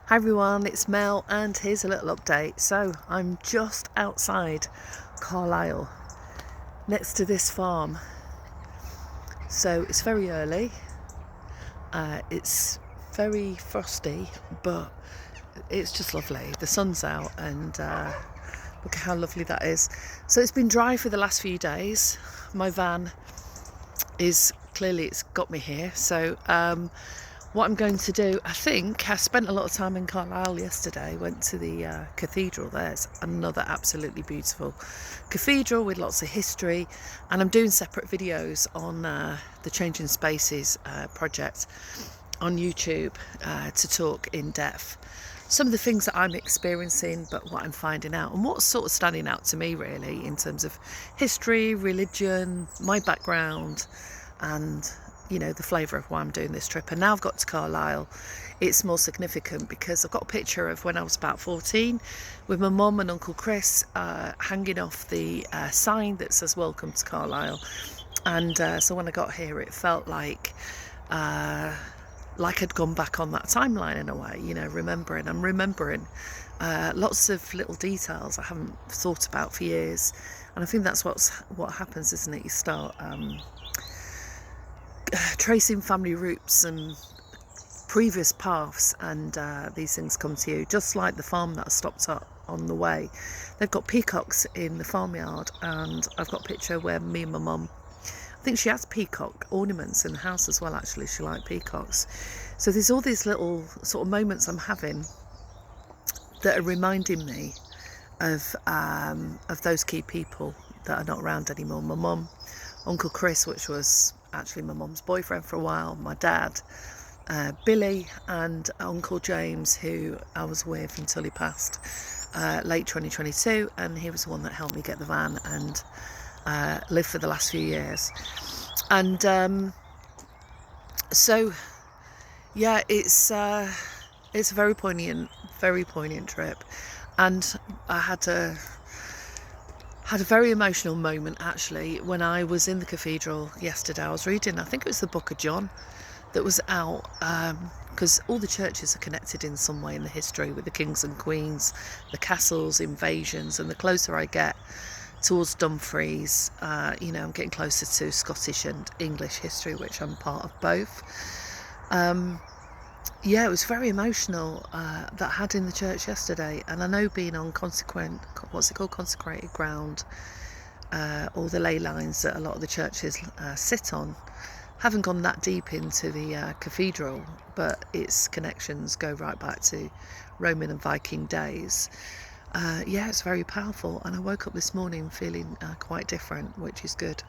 Hi everyone, it's Mel and here's a little update. So I'm just outside Carlisle next to this farm. So it's very early, it's very frosty, but it's just lovely. The sun's out and look at how lovely that is. So it's been dry for the last few days. My van is clearly, it's got me here. So what I'm going to do, I think I spent a lot of time in Carlisle yesterday, went to the cathedral. There's another absolutely beautiful cathedral with lots of history, and I'm doing separate videos on the Changing Spaces project on YouTube to talk in depth some of the things that I'm experiencing, but what I'm finding out and what's sort of standing out to me really in terms of history, religion, my background, and you know, the flavour of why I'm doing this trip. And now I've got to Carlisle, it's more significant because I've got a picture of when I was about 14 with my mum and Uncle Chris hanging off the sign that says welcome to Carlisle. And so when I got here it felt like I'd gone back on that timeline in a way, you know, I'm remembering lots of little details I haven't thought about for years. And I think that's what happens, isn't it? You start tracing family roots and previous paths, and these things come to you, just like the farm that I stopped at on the way. They've got peacocks in the farmyard, and I've got a picture where me and my mum, I think she has peacock ornaments in the house as well, actually. She liked peacocks. So there's all these little sort of moments I'm having that are reminding me of those key people that are not around anymore. My mum, Uncle Chris, which was actually my mum's boyfriend for a while, my dad, Billy, and Uncle James, who I was with until he passed late 2022, and he was the one that helped me get the van and live for the last few years. And so yeah, it's a very poignant trip, and I had a very emotional moment actually when I was in the cathedral yesterday. I was reading, I think it was the Book of John that was out, because all the churches are connected in some way in the history with the kings and queens, the castles, invasions, and the closer I get towards Dumfries, you know, I'm getting closer to Scottish and English history, which I'm part of both. Yeah, it was very emotional that I had in the church yesterday, and I know being on consecrated ground, or the ley lines that a lot of the churches sit on, haven't gone that deep into the cathedral, but its connections go right back to Roman and Viking days. Yeah, it's very powerful, and I woke up this morning feeling quite different, which is good.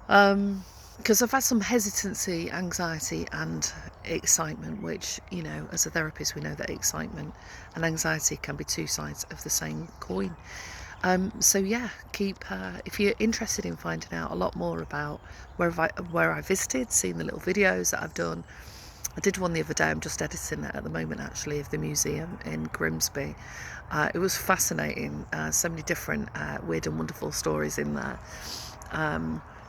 Because I've had some hesitancy, anxiety and excitement, which, you know, as a therapist we know that excitement and anxiety can be two sides of the same coin. So yeah, if you're interested in finding out a lot more about where I visited, seeing the little videos that I've done. I did one the other day, I'm just editing it at the moment actually, of the museum in Grimsby. It was fascinating, so many different weird and wonderful stories in there.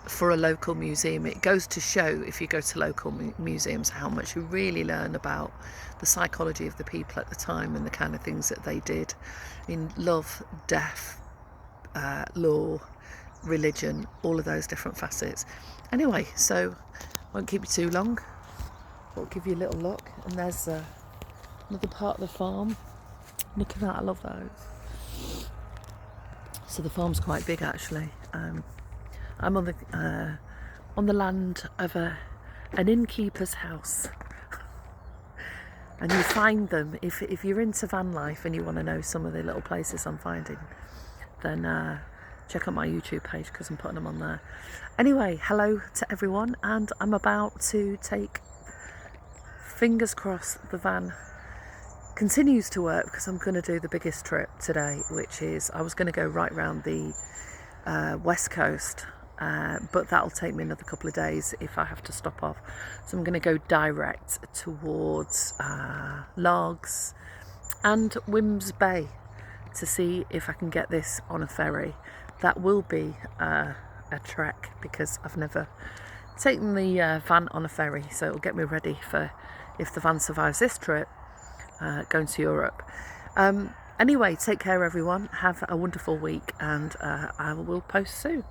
For a local museum, it goes to show, if you go to local museums, how much you really learn about the psychology of the people at the time and the kind of things that they did in love, death, law, religion, all of those different facets. Anyway, so won't keep you too long. I'll give you a little look, and there's another part of the farm. Look at that, I love those. So the farm's quite big actually. I'm on the land of an innkeeper's house, and you find them if you're into van life and you want to know some of the little places I'm finding, then check out my YouTube page because I'm putting them on there. Anyway, hello to everyone, and I'm about to take, fingers crossed, the van continues to work, because I'm going to do the biggest trip today, which is I was going to go right around the west coast. But that'll take me another couple of days if I have to stop off. So I'm going to go direct towards Largs and Wimms Bay to see if I can get this on a ferry. That will be a trek, because I've never taken the van on a ferry, so it'll get me ready for, if the van survives this trip, going to Europe. Anyway, take care everyone, have a wonderful week, and I will post soon.